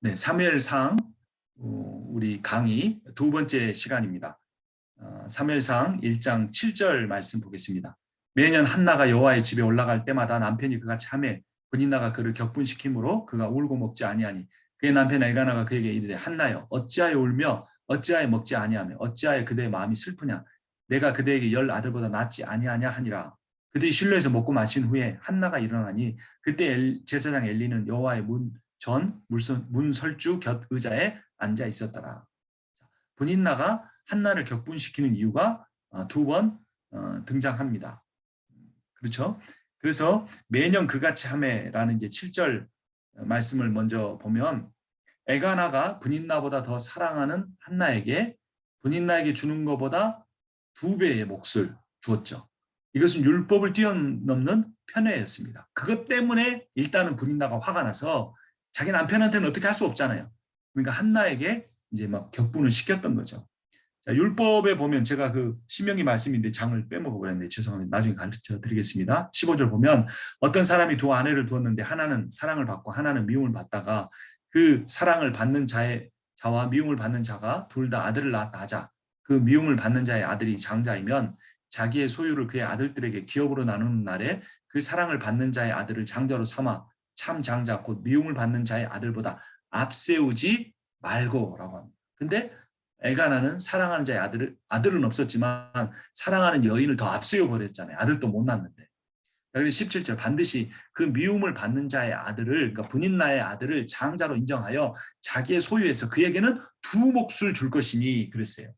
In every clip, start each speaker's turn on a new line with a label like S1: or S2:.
S1: 네, 사무엘상 우리 강의 두 번째 시간입니다. 사무엘상 1장 7절 말씀 보겠습니다. 매년 한나가 여호와의 집에 올라갈 때마다 남편이 그가 참해 분인나가 그를 격분시키므로 그가 울고 먹지 아니하니 그의 남편 엘가나가 그에게 이르되 한나여 어찌하여 울며 어찌하여 먹지 아니하며 어찌하여 그대의 마음이 슬프냐 내가 그대에게 10 아들보다 낫지 아니하냐 하니라. 그들이 실로에서 먹고 마신 후에 한나가 일어나니 그때 제사장 엘리는 여호와의 문설주 곁 의자에 앉아 있었더라. 분인나가 한나를 격분시키는 이유가 두 번 등장합니다. 그렇죠? 그래서 매년 그같이 하매라는 이제 7절 말씀을 먼저 보면 엘가나가 분인나보다 더 사랑하는 한나에게 분인나에게 주는 것보다 2배의 몫을 주었죠. 이것은 율법을 뛰어넘는 편애였습니다. 그것 때문에 일단은 분인나가 화가 나서 자기 남편한테는 어떻게 할 수 없잖아요. 그러니까 한나에게 이제 막 격분을 시켰던 거죠. 자, 율법에 보면 제가 그 신명기 말씀인데 장을 빼먹어 버렸는데 죄송합니다. 나중에 가르쳐 드리겠습니다. 15절 보면 어떤 사람이 두 아내를 두었는데 하나는 사랑을 받고 하나는 미움을 받다가 그 사랑을 받는 자와 미움을 받는 자가 둘 다 아들을 낳았다 하자. 그 미움을 받는 자의 아들이 장자이면 자기의 소유를 그의 아들들에게 기업으로 나누는 날에 그 사랑을 받는 자의 아들을 장자로 삼아 참 장자 곧 미움을 받는 자의 아들보다 앞세우지 말고라고 합니다. 근데 엘가나는 사랑하는 자의 아들은 없었지만 사랑하는 여인을 더 앞세워 버렸잖아요. 아들도 못 낳는데. 그래서 17절 반드시 그 미움을 받는 자의 아들을 그러니까 분인나의 아들을 장자로 인정하여 자기의 소유에서 그에게는 2 몫을 줄 것이니 그랬어요.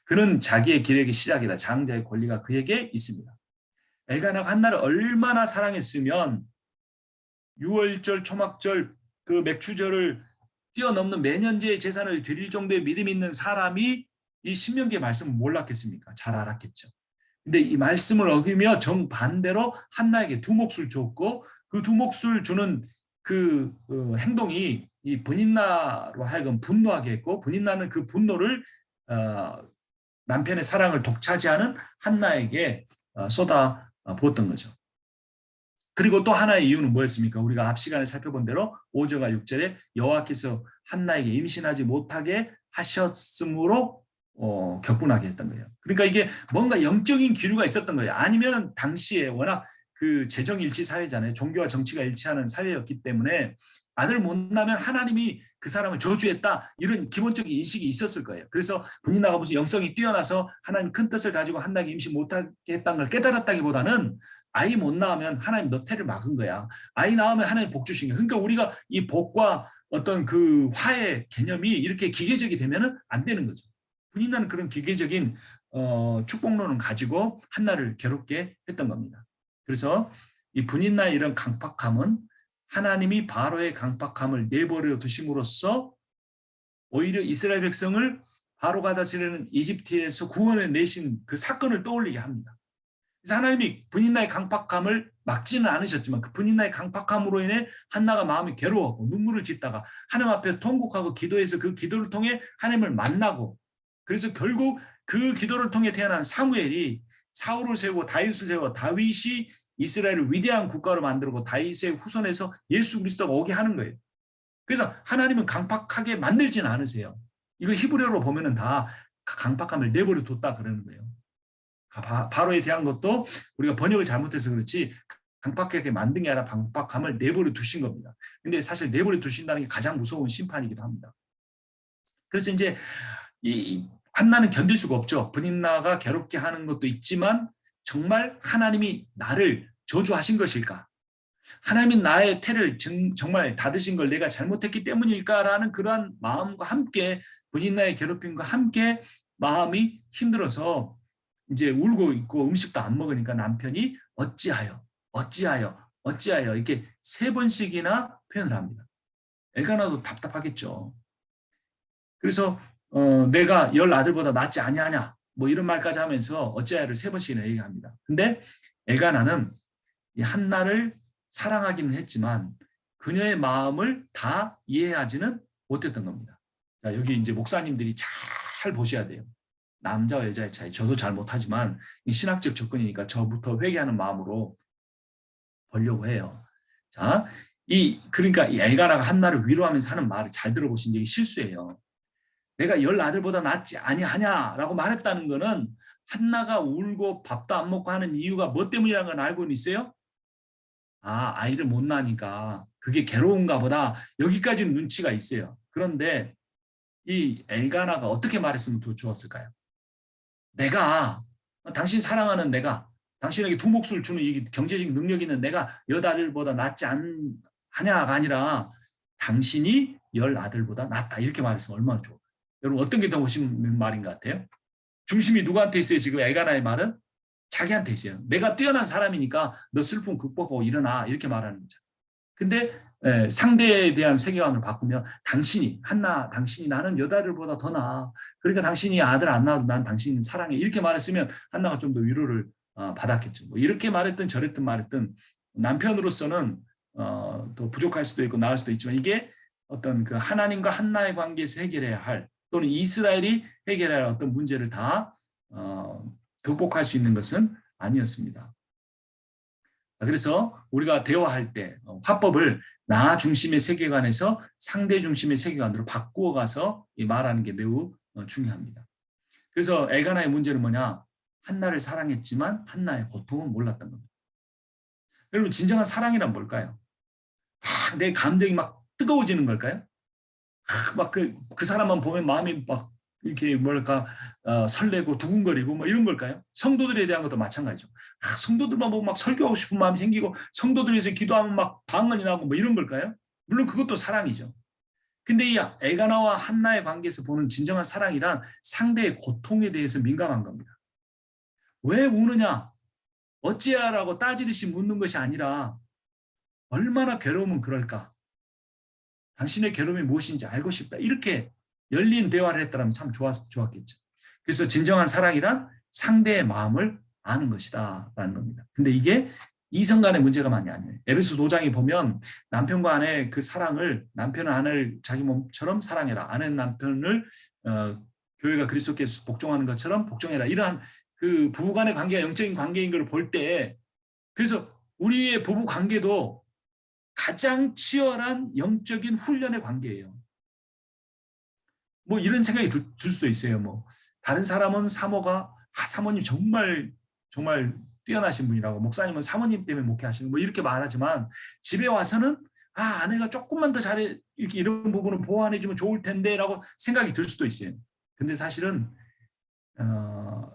S1: 그는 자기의 기력의 시작이다. 장자의 권리가 그에게 있습니다. 엘가나가 한나를 얼마나 사랑했으면 유월절, 초막절, 그 맥추절을 뛰어넘는 매년제의 제사를 드릴 정도의 믿음 있는 사람이 이 신명기의 말씀을 몰랐겠습니까? 잘 알았겠죠. 근데 이 말씀을 어기며 정반대로 한나에게 2 몫을 줬고 그 2 몫을 주는 그 행동이 이 분인나로 하여금 분노하게 했고 분인나는 그 분노를 남편의 사랑을 독차지하는 한나에게 쏟아 부었던 거죠. 그리고 또 하나의 이유는 뭐였습니까? 우리가 앞 시간에 살펴본 대로 5절과 6절에 여호와께서 한나에게 임신하지 못하게 하셨으므로 격분하게 했던 거예요. 그러니까 이게 뭔가 영적인 기류가 있었던 거예요. 아니면 당시에 워낙 그 재정일치 사회잖아요. 종교와 정치가 일치하는 사회였기 때문에 아들 못 낳으면 하나님이 그 사람을 저주했다. 이런 기본적인 인식이 있었을 거예요. 그래서 분인나가 무슨 영성이 뛰어나서 하나님 큰 뜻을 가지고 한나에게 임신 못하게 했다는 걸 깨달았다기보다는 아이 못 낳으면 하나님 너 태를 막은 거야. 아이 낳으면 하나님 복 주신 거야. 그러니까 우리가 이 복과 어떤 그 화의 개념이 이렇게 기계적이 되면은 안 되는 거죠. 분인나는 그런 기계적인 축복론을 가지고 한나를 괴롭게 했던 겁니다. 그래서 이 분인나의 이런 강팍함은 하나님이 바로의 강팍함을 내버려 두심으로써 오히려 이스라엘 백성을 바로가 다스리는 이집트에서 구원해 내신 그 사건을 떠올리게 합니다. 그래서 하나님이 분인나의 강팍함을 막지는 않으셨지만 그 분인나의 강팍함으로 인해 한나가 마음이 괴로워하고 눈물을 짓다가 하나님 앞에 통곡하고 기도해서 그 기도를 통해 하나님을 만나고 그래서 결국 그 기도를 통해 태어난 사무엘이 사울을 세우고 다윗을 세우고 다윗이 이스라엘을 위대한 국가로 만들고 다윗의 후손에서 예수 그리스도가 오게 하는 거예요. 그래서 하나님은 강팍하게 만들지는 않으세요. 이거 히브리어로 보면은 다 강팍함을 내버려 뒀다 그러는 거예요. 바로에 대한 것도 우리가 번역을 잘못해서 그렇지 강팍하게 만든 게 아니라 강팍함을 내버려 두신 겁니다. 근데 사실 내버려 두신다는 게 가장 무서운 심판이기도 합니다. 그래서 이제 이 한나는 견딜 수가 없죠. 분인나가 괴롭게 하는 것도 있지만 정말 하나님이 나를 저주하신 것일까? 하나님이 나의 태를 정말 닫으신 걸 내가 잘못했기 때문일까라는 그러한 마음과 함께 분인나의 괴롭힘과 함께 마음이 힘들어서 이제 울고 있고 음식도 안 먹으니까 남편이 어찌하여 이렇게 3번씩이나 표현을 합니다. 엘가나도 답답하겠죠. 그래서 내가 10 아들보다 낫지 아니하냐 뭐 이런 말까지 하면서 어찌하여를 3번씩이나 얘기합니다. 근데 엘가나는 이 한나를 사랑하기는 했지만 그녀의 마음을 다 이해하지는 못했던 겁니다. 자, 여기 이제 목사님들이 잘 보셔야 돼요. 남자와 여자의 차이. 저도 잘 못하지만 신학적 접근이니까 저부터 회개하는 마음으로 보려고 해요. 자, 그러니까 이 엘가나가 한나를 위로하면서 하는 말을 잘 들어보신 게 실수예요. 내가 10 아들보다 낫지 아니하냐라고 말했다는 거는 한나가 울고 밥도 안 먹고 하는 이유가 뭐 때문이라는 건 알고는 있어요? 아이를 못 낳으니까 그게 괴로운가 보다. 여기까지는 눈치가 있어요. 그런데 이 엘가나가 어떻게 말했으면 더 좋았을까요? 내가 당신 사랑하는 내가 당신에게 두 몫을 주는 이 경제적 능력 있는 내가 10 아들보다 낫지 않냐가 아니라 당신이 10 아들보다 낫다 이렇게 말했으면 얼마나 좋을까요? 여러분 어떤 게 더 멋있는 말인 것 같아요? 중심이 누구한테 있어요? 지금 엘가나의 말은 자기한테 있어요. 내가 뛰어난 사람이니까 너 슬픔 극복하고 일어나 이렇게 말하는 거죠. 근데 상대에 대한 세계관을 바꾸면 당신이 나는 10 아들보다 더 나아. 그러니까 당신이 아들 안 낳아도 난 당신 사랑해. 이렇게 말했으면 한나가 좀 더 위로를 받았겠죠. 뭐 이렇게 말했든 저랬든 말했든 남편으로서는 더 부족할 수도 있고 나을 수도 있지만 이게 어떤 그 하나님과 한나의 관계에서 해결해야 할 또는 이스라엘이 해결해야 할 어떤 문제를 다 극복할 수 있는 것은 아니었습니다. 그래서 우리가 대화할 때 화법을 나 중심의 세계관에서 상대 중심의 세계관으로 바꾸어 가서 말하는 게 매우 중요합니다. 그래서 엘가나의 문제는 뭐냐? 한나를 사랑했지만 한나의 고통은 몰랐던 겁니다. 여러분 진정한 사랑이란 뭘까요? 내 감정이 막 뜨거워지는 걸까요? 막 그 사람만 보면 마음이 막 이렇게 뭐랄까 설레고 두근거리고 뭐 이런 걸까요? 성도들에 대한 것도 마찬가지죠. 성도들만 보고 막 설교하고 싶은 마음이 생기고 성도들에서 기도하면 막 방언이 나고 뭐 이런 걸까요? 물론 그것도 사랑이죠. 근데 이 엘가나와 한나의 관계에서 보는 진정한 사랑이란 상대의 고통에 대해서 민감한 겁니다. 왜 우느냐? 어찌하라고 따지듯이 묻는 것이 아니라 얼마나 괴로우면 그럴까? 당신의 괴로움이 무엇인지 알고 싶다. 이렇게 열린 대화를 했더라면 참 좋았겠죠. 그래서 진정한 사랑이란 상대의 마음을 아는 것이다 라는 겁니다. 근데 이게 이성 간의 문제가 많이 아니에요. 에베소 5장에 보면 남편과 아내의 그 사랑을 남편은 아내를 자기 몸처럼 사랑해라. 아내는 남편을 교회가 그리스도께서 복종하는 것처럼 복종해라. 이러한 그 부부 간의 관계가 영적인 관계인 걸 볼 때 그래서 우리의 부부 관계도 가장 치열한 영적인 훈련의 관계예요. 뭐 이런 생각이 들 수도 있어요. 뭐 다른 사람은 사모님 정말 뛰어나신 분이라고 목사님은 사모님 때문에 목회하시는 뭐 이렇게 말하지만 집에 와서는 아내가 조금만 더 잘해 이렇게 이런 부분을 보완해주면 좋을 텐데라고 생각이 들 수도 있어요. 근데 사실은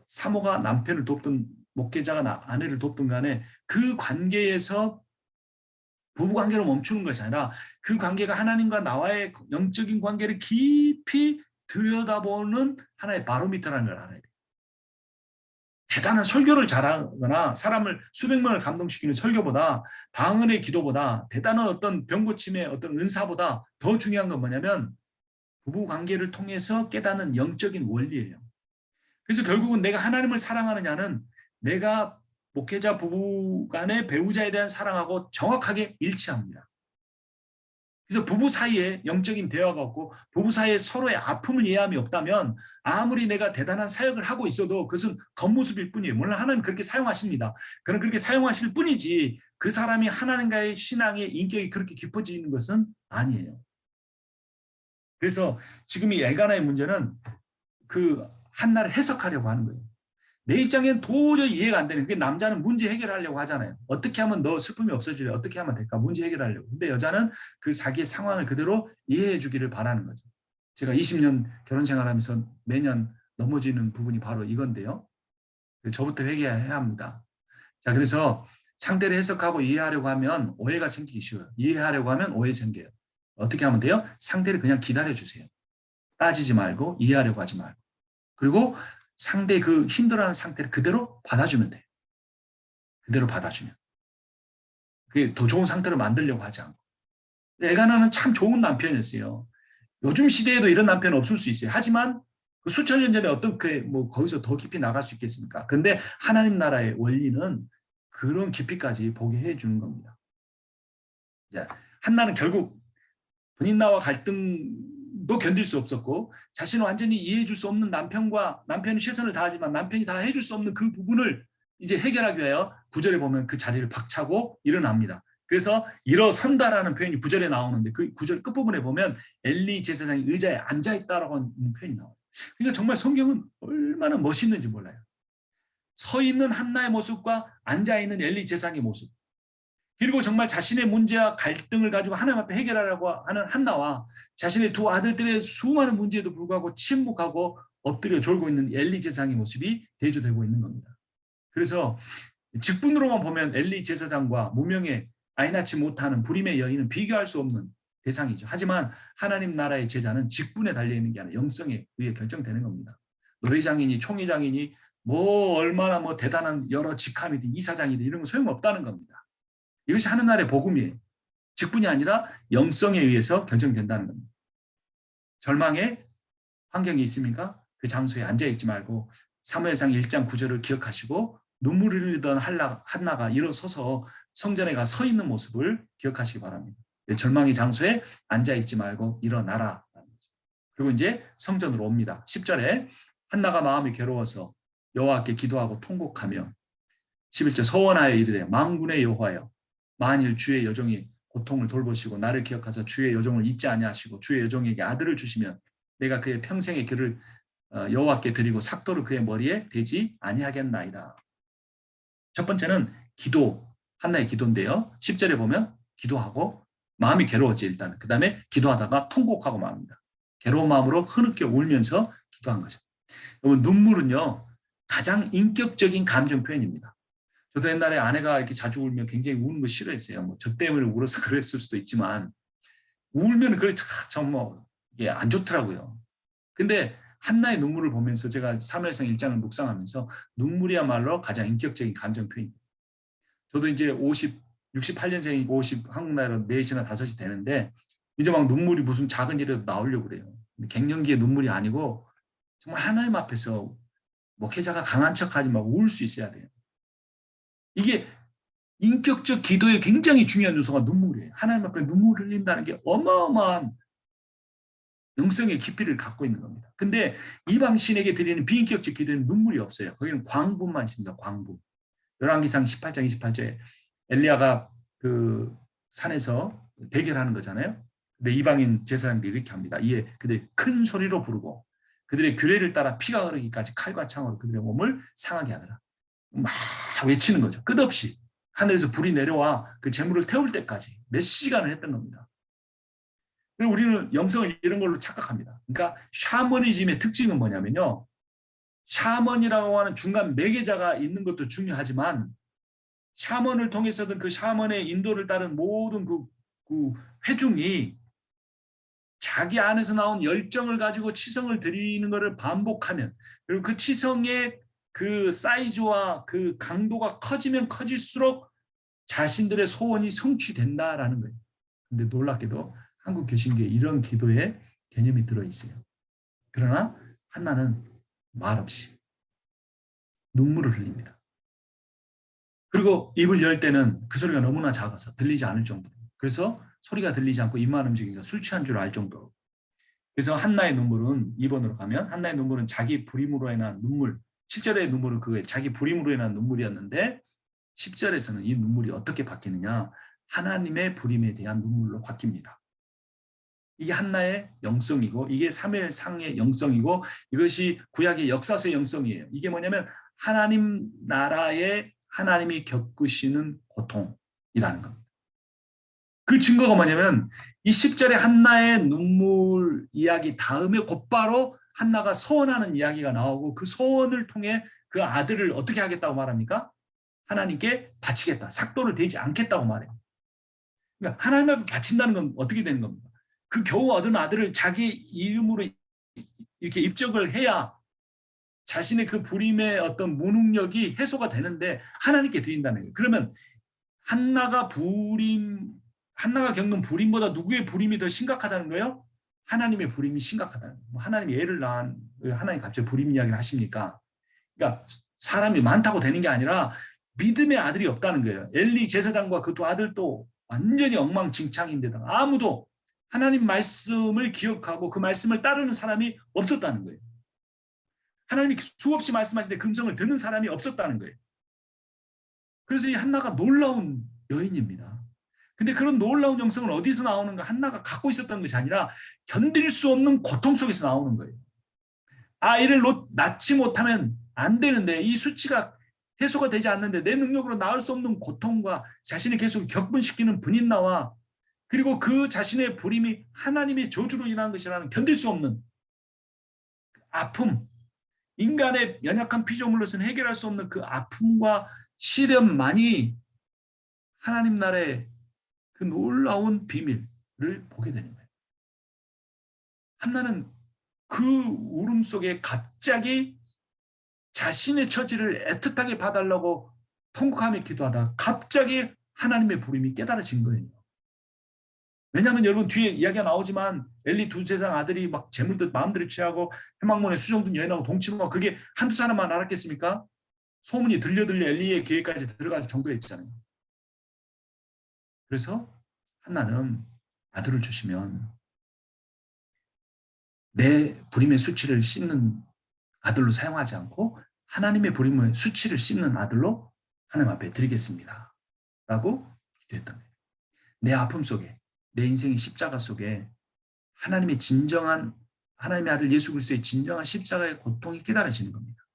S1: 사모가 남편을 돕든 목회자가 아내를 돕든 간에 그 관계에서 부부관계로 멈추는 것이 아니라 그 관계가 하나님과 나와의 영적인 관계를 깊이 들여다보는 하나의 바로미터라는 걸 알아야 돼요. 대단한 설교를 잘하거나 사람을 수백 명을 감동시키는 설교보다 방언의 기도보다 대단한 어떤 병고침의 어떤 은사보다 더 중요한 건 뭐냐면 부부관계를 통해서 깨닫는 영적인 원리예요. 그래서 결국은 내가 하나님을 사랑하느냐는 내가 목회자 부부 간의 배우자에 대한 사랑하고 정확하게 일치합니다. 그래서 부부 사이에 영적인 대화가 없고 부부 사이에 서로의 아픔을 이해함이 없다면 아무리 내가 대단한 사역을 하고 있어도 그것은 겉모습일 뿐이에요. 물론 하나님 그렇게 사용하십니다. 그는 그렇게 사용하실 뿐이지 그 사람이 하나님과의 신앙의 인격이 그렇게 깊어지는 것은 아니에요. 그래서 지금 이 엘가나의 문제는 그 한나를 해석하려고 하는 거예요. 내 입장엔 도저히 이해가 안 되는. 그게 남자는 문제 해결하려고 하잖아요. 어떻게 하면 너 슬픔이 없어지래? 어떻게 하면 될까? 문제 해결하려고. 근데 여자는 그 자기의 상황을 그대로 이해해 주기를 바라는 거죠. 제가 20년 결혼 생활하면서 매년 넘어지는 부분이 바로 이건데요. 저부터 회개해야 합니다. 자, 그래서 상대를 해석하고 이해하려고 하면 오해가 생기기 쉬워요. 이해하려고 하면 오해 생겨요. 어떻게 하면 돼요? 상대를 그냥 기다려 주세요. 따지지 말고 이해하려고 하지 말고. 그리고 상대 그 힘들어하는 상태를 그대로 받아주면 돼. 그대로 받아주면. 그게 더 좋은 상태로 만들려고 하지 않고. 엘가나는 참 좋은 남편이었어요. 요즘 시대에도 이런 남편은 없을 수 있어요. 하지만 그 수천 년 전에 어떻게 뭐 거기서 더 깊이 나갈 수 있겠습니까? 근데 하나님 나라의 원리는 그런 깊이까지 보게 해주는 겁니다. 한나는 결국 분인나와 갈등도 견딜 수 없었고 자신을 완전히 이해해 줄 수 없는 남편이 최선을 다하지만 남편이 다 해줄 수 없는 그 부분을 이제 해결하기 위하여 9절에 보면 그 자리를 박차고 일어납니다. 그래서 일어선다라는 표현이 9절에 나오는데 그 9절 끝부분에 보면 엘리 제사장이 의자에 앉아있다라고 하는 표현이 나와요. 그러니까 정말 성경은 얼마나 멋있는지 몰라요. 서 있는 한나의 모습과 앉아있는 엘리 제사장의 모습, 그리고 정말 자신의 문제와 갈등을 가지고 하나님 앞에 해결하려고 하는 한나와 자신의 두 아들들의 수많은 문제에도 불구하고 침묵하고 엎드려 졸고 있는 엘리 제사장의 모습이 대조되고 있는 겁니다. 그래서 직분으로만 보면 엘리 제사장과 무명의 아이 낳지 못하는 불임의 여인은 비교할 수 없는 대상이죠. 하지만 하나님 나라의 제자는 직분에 달려있는 게 아니라 영성에 의해 결정되는 겁니다. 노회장이니 총회장이니 뭐 얼마나 뭐 대단한 여러 직함이든 이사장이든 이런 거 소용없다는 겁니다. 이것이 하늘나라의 복음이에요. 직분이 아니라 영성에 의해서 결정된다는 겁니다. 절망의 환경이 있습니까? 그 장소에 앉아있지 말고 사무엘상 1장 9절을 기억하시고 눈물을 흘리던 한나가 일어서서 성전에 가 서 있는 모습을 기억하시기 바랍니다. 절망의 장소에 앉아있지 말고 일어나라. 그리고 이제 성전으로 옵니다. 10절에 한나가 마음이 괴로워서 여호와께 기도하고 통곡하며 11절 서원하여 이르되 만군의 여호와여 만일 주의 여종이 고통을 돌보시고 나를 기억하사 주의 여종을 잊지 아니하시고 주의 여종에게 아들을 주시면 내가 그의 평생의 길을 여호와께 드리고 삭도를 그의 머리에 대지 아니하겠나이다. 첫 번째는 기도, 한나의 기도인데요. 10절에 보면 기도하고 마음이 괴로웠지 일단. 그 다음에 기도하다가 통곡하고 맙니다. 괴로운 마음으로 흐느껴 울면서 기도한 거죠. 여러분 눈물은요 가장 인격적인 감정 표현입니다. 저도 옛날에 아내가 이렇게 자주 울면 굉장히 우는 거 싫어했어요. 뭐 저 때문에 울어서 그랬을 수도 있지만 울면 그래 정말 이게 안 좋더라고요. 근데 한나의 눈물을 보면서 제가 사무엘상 1장을 묵상하면서 눈물이야말로 가장 인격적인 감정 표현입니다. 저도 이제 68년생이고 50 한국 나이로 4시나 5시 되는데 이제 막 눈물이 무슨 작은 일에도 나오려고 그래요. 갱년기의 눈물이 아니고 정말 하나님 앞에서 목회자가 강한 척하지 말고 울 수 있어야 돼요. 이게 인격적 기도에 굉장히 중요한 요소가 눈물이에요. 하나님 앞에 눈물을 흘린다는 게 어마어마한 영성의 깊이를 갖고 있는 겁니다. 근데 이방 신에게 드리는 비인격적 기도에는 눈물이 없어요. 거기는 광분만 있습니다. 광분. 열왕기상 18장 28절에 엘리야가 그 산에서 대결하는 거잖아요. 근데 이방인 제사장들이 이렇게 합니다. 이에 그들이 큰 소리로 부르고 그들의 규례를 따라 피가 흐르기까지 칼과 창으로 그들의 몸을 상하게 하더라. 막 외치는 거죠. 끝없이 하늘에서 불이 내려와 그 재물을 태울 때까지 몇 시간을 했던 겁니다. 그리고 우리는 영성을 이런 걸로 착각합니다. 그러니까 샤머니즘의 특징은 뭐냐면요. 샤먼이라고 하는 중간 매개자가 있는 것도 중요하지만 샤먼을 통해서든 그 샤먼의 인도를 따른 모든 그 회중이 자기 안에서 나온 열정을 가지고 치성을 드리는 것을 반복하면 그리고 그 치성의 그 사이즈와 그 강도가 커지면 커질수록 자신들의 소원이 성취된다라는 거예요. 근데 놀랍게도 한국 교신교에 이런 기도의 개념이 들어있어요. 그러나 한나는 말없이 눈물을 흘립니다. 그리고 입을 열 때는 그 소리가 너무나 작아서 들리지 않을 정도로. 그래서 소리가 들리지 않고 입만 움직이니까 술 취한 줄 알 정도로. 그래서 한나의 눈물은 2번으로 가면 한나의 눈물은 자기 불임으로 인한 눈물. 7절의 눈물은 그거예요. 자기 불임으로 인한 눈물이었는데 10절에서는 이 눈물이 어떻게 바뀌느냐. 하나님의 불임에 대한 눈물로 바뀝니다. 이게 한나의 영성이고 이게 사무엘상의 영성이고 이것이 구약의 역사서의 영성이에요. 이게 뭐냐면 하나님 나라에 하나님이 겪으시는 고통이라는 겁니다. 그 증거가 뭐냐면 이 10절의 한나의 눈물 이야기 다음에 곧바로 한나가 소원하는 이야기가 나오고 그 소원을 통해 그 아들을 어떻게 하겠다고 말합니까? 하나님께 바치겠다. 삭도를 대지 않겠다고 말해요. 그러니까 하나님 앞에 바친다는 건 어떻게 되는 겁니까? 그 겨우 얻은 아들을 자기 이름으로 이렇게 입적을 해야 자신의 그 불임의 어떤 무능력이 해소가 되는데 하나님께 드린다는 거예요. 그러면 한나가 겪는 불임보다 누구의 불임이 더 심각하다는 거예요? 하나님의 불임이 심각하다는 거예요. 하나님이 애를 낳은 하나님 갑자기 불임 이야기를 하십니까? 그러니까 사람이 많다고 되는 게 아니라 믿음의 아들이 없다는 거예요. 엘리 제사장과 그 두 아들도 완전히 엉망진창인데다가 아무도 하나님 말씀을 기억하고 그 말씀을 따르는 사람이 없었다는 거예요. 하나님이 수없이 말씀하시는데 금성을 듣는 사람이 없었다는 거예요. 그래서 이 한나가 놀라운 여인입니다. 근데 그런 놀라운 영성은 어디서 나오는가? 한나가 갖고 있었던 것이 아니라 견딜 수 없는 고통 속에서 나오는 거예요. 아이를 낳지 못하면 안 되는데 이 수치가 해소가 되지 않는데 내 능력으로 낳을 수 없는 고통과 자신을 계속 격분시키는 분인나와 그리고 그 자신의 불임이 하나님의 저주로 인한 것이라는 견딜 수 없는 아픔, 인간의 연약한 피조물로서는 해결할 수 없는 그 아픔과 시련만이 하나님 나라의 그 놀라운 비밀을 보게 되는 거예요. 한나는 그 울음 속에 갑자기 자신의 처지를 애틋하게 봐달라고 통곡하며 기도하다 갑자기 하나님의 부름이 깨달아진 거예요. 왜냐하면 여러분 뒤에 이야기가 나오지만 엘리 두세상 아들이 막 재물도 마음대로 취하고 해망문에 수정든 여인하고 동침하고 그게 한두 사람만 알았겠습니까? 소문이 들려 엘리의 계획까지 들어갈 정도였잖아요. 그래서 한나는 아들을 주시면 내 부림의 수치를 씻는 아들로 사용하지 않고 하나님의 부림의 수치를 씻는 아들로 하나님 앞에 드리겠습니다. 라고 기도했던 거예요. 내 아픔 속에 내 인생의 십자가 속에 하나님의 진정한 하나님의 아들 예수 그리스도의 진정한 십자가의 고통이 깨달아지는 겁니다.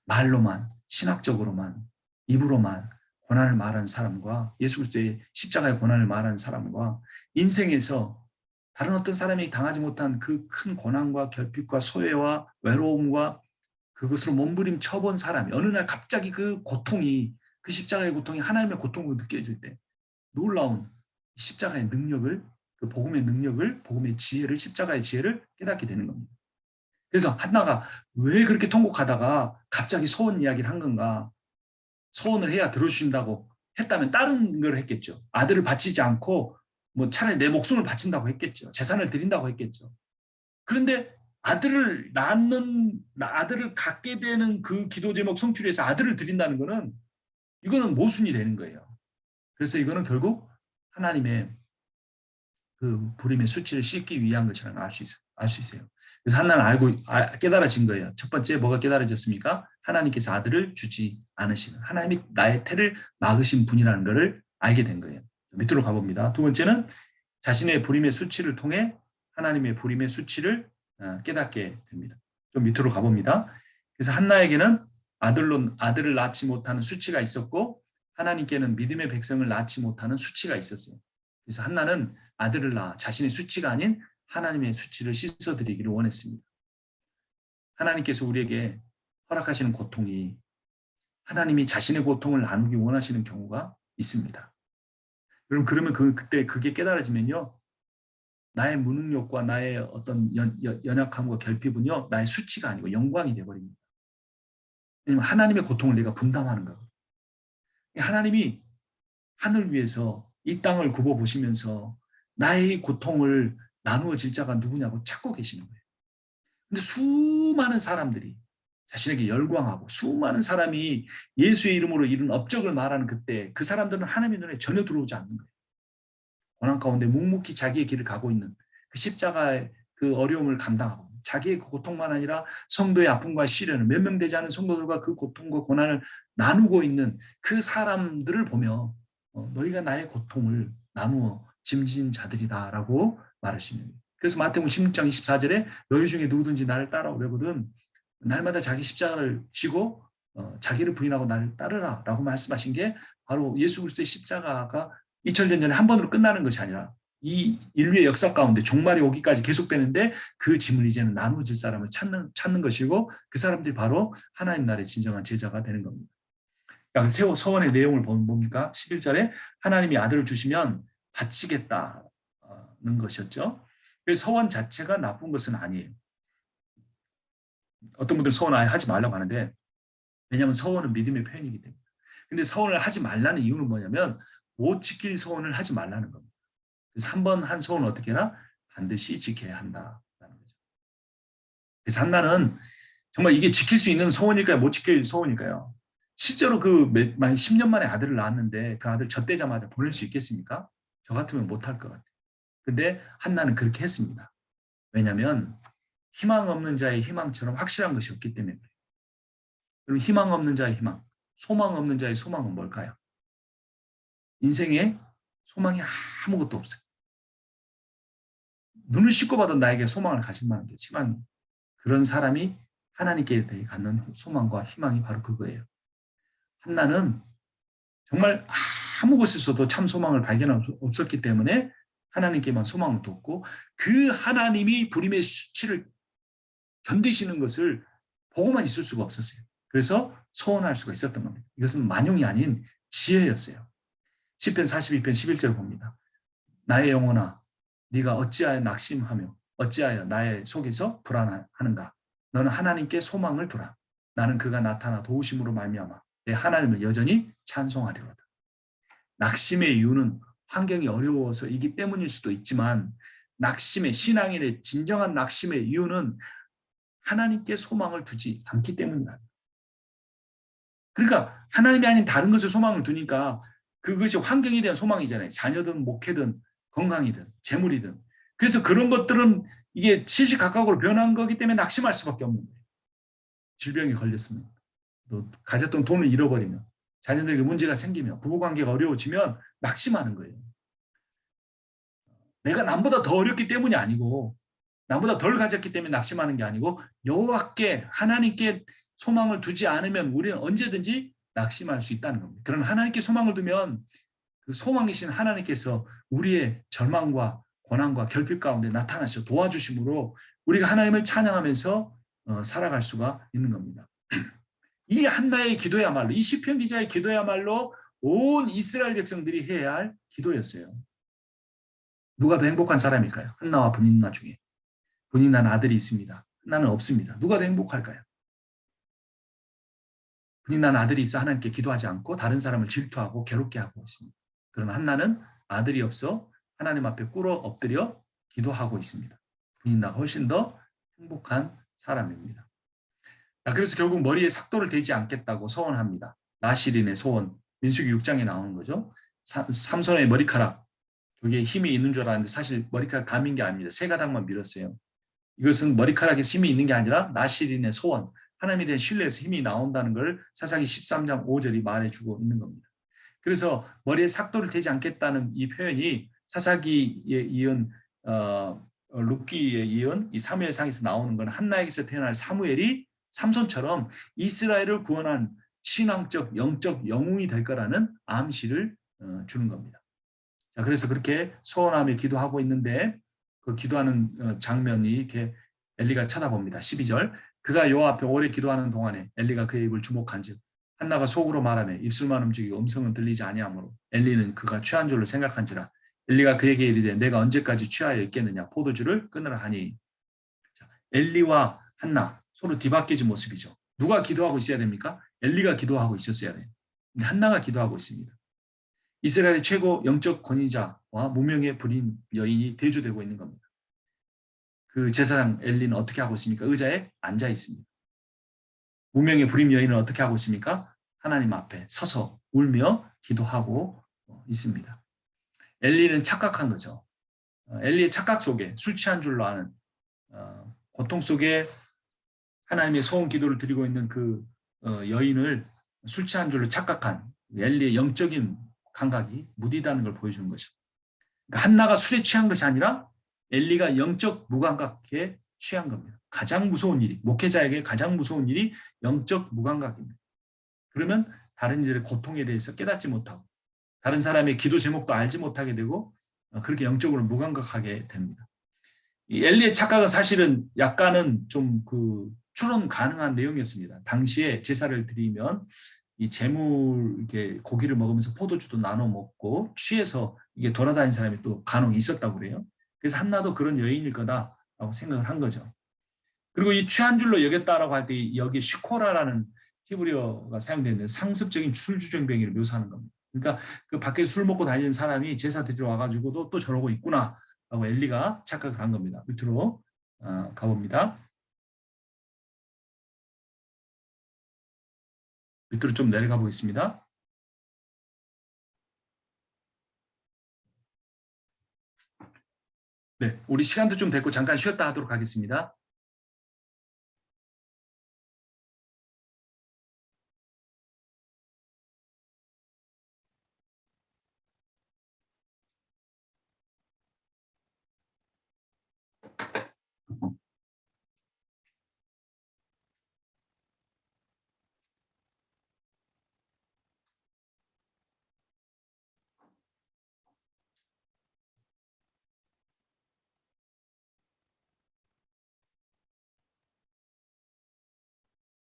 S1: 말로만 신학적으로만 입으로만 고난을 말하는 사람과 예수 그리스도의 십자가의 고난을 말하는 사람과 인생에서 다른 어떤 사람이 당하지 못한 그 큰 고난과 결핍과 소외와 외로움과 그것으로 몸부림쳐본 사람이 어느 날 갑자기 그 고통이 그 십자가의 고통이 하나님의 고통으로 느껴질 때 놀라운 십자가의 능력을 그 복음의 능력을 복음의 지혜를 십자가의 지혜를 깨닫게 되는 겁니다. 그래서 한나가 왜 그렇게 통곡하다가 갑자기 소원 이야기를 한 건가? 소원을 해야 들어주신다고 했다면 다른 걸 했겠죠. 아들을 바치지 않고 뭐 차라리 내 목숨을 바친다고 했겠죠. 재산을 드린다고 했겠죠. 그런데 아들을 갖게 되는 그 기도 제목 성취를 위해서 아들을 드린다는 거는 이거는 모순이 되는 거예요. 그래서 이거는 결국 하나님의 그 불임의 수치를 씻기 위한 것이라는 알 수 있어요. 그래서 한나는 깨달아진 거예요. 첫 번째 뭐가 깨달아졌습니까? 하나님께서 아들을 주지 않으시는 하나님이 나의 태를 막으신 분이라는 것을 알게 된 거예요. 밑으로 가봅니다. 두 번째는 자신의 불임의 수치를 통해 하나님의 불임의 수치를 깨닫게 됩니다. 좀 밑으로 가봅니다. 그래서 한나에게는 아들을 낳지 못하는 수치가 있었고 하나님께는 믿음의 백성을 낳지 못하는 수치가 있었어요. 그래서 한나는 아들을 낳아 자신의 수치가 아닌 하나님의 수치를 씻어드리기를 원했습니다. 하나님께서 우리에게 허락하시는 고통이 하나님이 자신의 고통을 나누기 원하시는 경우가 있습니다. 여러분 그러면 그때 그게 깨달아지면요. 나의 무능력과 나의 어떤 연약함과 결핍은요. 나의 수치가 아니고 영광이 되어버립니다. 왜냐하면 하나님의 고통을 내가 분담하는 거거든요. 하나님이 하늘 위에서 이 땅을 굽어보시면서 나의 고통을 나누어질 자가 누구냐고 찾고 계시는 거예요. 근데 수많은 사람들이 자신에게 열광하고 수많은 사람이 예수의 이름으로 이룬 업적을 말하는 그때 그 사람들은 하나님의 눈에 전혀 들어오지 않는 거예요. 고난 가운데 묵묵히 자기의 길을 가고 있는 그 십자가의 그 어려움을 감당하고 자기의 그 고통만 아니라 성도의 아픔과 시련을 몇 명 되지 않은 성도들과 그 고통과 고난을 나누고 있는 그 사람들을 보며 너희가 나의 고통을 나누어 짐진 자들이다라고 말하시는 그래서 마태복음 16장 24절에 너희 중에 누구든지 나를 따라오려거든 날마다 자기 십자가를 지고 자기를 부인하고 나를 따르라 라고 말씀하신 게 바로 예수 그리스도의 십자가가 2000년 전에 한 번으로 끝나는 것이 아니라 이 인류의 역사 가운데 종말이 오기까지 계속되는데 그 짐을 이제는 나누어질 사람을 찾는 것이고 그 사람들이 바로 하나님 나라의 진정한 제자가 되는 겁니다. 그러니까 서원의 내용을 보면 뭡니까? 11절에 하나님이 아들을 주시면 바치겠다는 것이었죠. 그래서 서원 자체가 나쁜 것은 아니에요. 어떤 분들 서원 아예 하지 말라고 하는데 왜냐하면 서원은 믿음의 표현이기 때문에. 근데 서원을 하지 말라는 이유는 뭐냐면 못 지킬 서원을 하지 말라는 겁니다. 그래서 한 번 한 서원을 어떻게 해라? 반드시 지켜야 한다라는 거죠. 그래서 한나는 정말 이게 지킬 수 있는 서원일까요? 못 지킬 서원일까요? 실제로 만약 10년 만에 아들을 낳았는데 그 아들 젖대자마자 보낼 수 있겠습니까? 저 같으면 못할 것 같아요. 근데 한나는 그렇게 했습니다. 왜냐하면 희망 없는 자의 희망처럼 확실한 것이 없기 때문에 그럼 희망 없는 자의 희망, 소망 없는 자의 소망은 뭘까요? 인생의 소망이 아무것도 없어요. 눈을 씻고 봐도 나에게 소망을 가질 만한 게 희망이. 그런 사람이 하나님께 대해 갖는 소망과 희망이 바로 그거예요. 한나는 정말 아무 곳에서도 참 소망을 발견할 수 없었기 때문에 하나님께만 소망을 뒀고 그 하나님이 불임의 수치를 견디시는 것을 보고만 있을 수가 없었어요. 그래서 소원할 수가 있었던 겁니다. 이것은 만용이 아닌 지혜였어요. 시편 42편 11절 봅니다. 나의 영혼아 네가 어찌하여 낙심하며 어찌하여 나의 속에서 불안하는가. 너는 하나님께 소망을 두라. 나는 그가 나타나 도우심으로 말미암아 내 하나님을 여전히 찬송하리로다. 낙심의 이유는 환경이 어려워서이기 때문일 수도 있지만 낙심의 신앙인의 진정한 낙심의 이유는 하나님께 소망을 두지 않기 때문이다. 그러니까 하나님이 아닌 다른 것을 소망을 두니까 그것이 환경에 대한 소망이잖아요. 자녀든 목회든 건강이든 재물이든. 그래서 그런 것들은 이게 시시각각으로 변한 거기 때문에 낙심할 수밖에 없는 거예요. 질병에 걸렸으면, 또 가졌던 돈을 잃어버리면, 자녀들에게 문제가 생기면, 부부관계가 어려워지면 낙심하는 거예요. 내가 남보다 더 어렵기 때문이 아니고 남보다 덜 가졌기 때문에 낙심하는 게 아니고 여호와께 하나님께 소망을 두지 않으면 우리는 언제든지 낙심할 수 있다는 겁니다. 그런 하나님께 소망을 두면 그 소망이신 하나님께서 우리의 절망과 고난과 결핍 가운데 나타나셔 도와주심으로 우리가 하나님을 찬양하면서 살아갈 수가 있는 겁니다. 이 한나의 기도야말로 이 시편 기자의 기도야말로 온 이스라엘 백성들이 해야 할 기도였어요. 누가 더 행복한 사람일까요? 한나와 브닌나 중에. 브닌나는 아들이 있습니다. 한나는 없습니다. 누가 더 행복할까요? 브닌나는 아들이 있어 하나님께 기도하지 않고 다른 사람을 질투하고 괴롭게 하고 있습니다. 그러나 한나는 아들이 없어 하나님 앞에 꿇어 엎드려 기도하고 있습니다. 브닌나가 훨씬 더 행복한 사람입니다. 그래서 결국 머리에 삭도를 대지 않겠다고 서원합니다. 나실인의 소원, 민수기 6장에 나오는 거죠. 삼손의 머리카락, 여기에 힘이 있는 줄 알았는데 사실 머리카락 다 민 게 아닙니다. 세 가닥만 밀었어요. 이것은 머리카락에 힘이 있는 게 아니라 나실인의 소원, 하나님에 대한 신뢰에서 힘이 나온다는 걸 사사기 13장 5절이 말해주고 있는 겁니다. 그래서 머리에 삭도를 대지 않겠다는 이 표현이 사사기에 이은 룻기에 이은 이 사무엘상에서 나오는 건 한나에게서 태어날 사무엘이 삼손처럼 이스라엘을 구원한 신앙적 영적 영웅이 될 거라는 암시를 주는 겁니다. 자, 그래서 그렇게 소원하며 기도하고 있는데 그 기도하는 장면이 이렇게 엘리가 쳐다봅니다. 12절 그가 여호와 앞에 오래 기도하는 동안에 엘리가 그의 입을 주목한즉 한나가 속으로 말하며 입술만 움직이고 음성은 들리지 아니하므로 엘리는 그가 취한 줄로 생각한지라 엘리가 그에게 이르되 내가 언제까지 취하여 있겠느냐 포도주를 끊으라 하니. 자, 엘리와 한나 서로 뒤바뀌어진 모습이죠. 누가 기도하고 있어야 됩니까? 엘리가 기도하고 있었어야 돼요. 근데 한나가 기도하고 있습니다. 이스라엘의 최고 영적 권위자와 무명의 불인 여인이 대조되고 있는 겁니다. 그 제사장 엘리는 어떻게 하고 있습니까? 의자에 앉아 있습니다. 무명의 불임 여인은 어떻게 하고 있습니까? 하나님 앞에 서서 울며 기도하고 있습니다. 엘리는 착각한 거죠. 엘리의 착각 속에 술 취한 줄로 아는 고통 속에 하나님의 소원 기도를 드리고 있는 그 여인을 술 취한 줄로 착각한 엘리의 영적인 감각이 무디다는 걸 보여주는 것이죠. 그러니까 한나가 술에 취한 것이 아니라 엘리가 영적 무감각에 취한 겁니다. 가장 무서운 일이, 목회자에게 가장 무서운 일이 영적 무감각입니다. 그러면 다른 이들의 고통에 대해서 깨닫지 못하고 다른 사람의 기도 제목도 알지 못하게 되고 그렇게 영적으로 무감각하게 됩니다. 이 엘리의 착각은 사실은 약간은 좀 그 추론 가능한 내용이었습니다. 당시에 제사를 드리면 이 재물 이렇게 고기를 먹으면서 포도주도 나눠 먹고 취해서 이게 돌아다니는 사람이 또 간혹 있었다고 그래요. 그래서 한나도 그런 여인일 거다라고 생각을 한 거죠. 그리고 이 취한 줄로 여겼다라고 할 때 여기 시코라라는 히브리어가 사용되는데 상습적인 술주정뱅이를 묘사하는 겁니다. 그러니까 그 밖에 술 먹고 다니는 사람이 제사 드리러 와가지고도 또 저러고 있구나라고 엘리가 착각을 한 겁니다. 밑으로 가봅니다. 밑으로 좀 내려가 보겠습니다. 네, 우리 시간도 좀 됐고 잠깐 쉬었다 하도록 하겠습니다.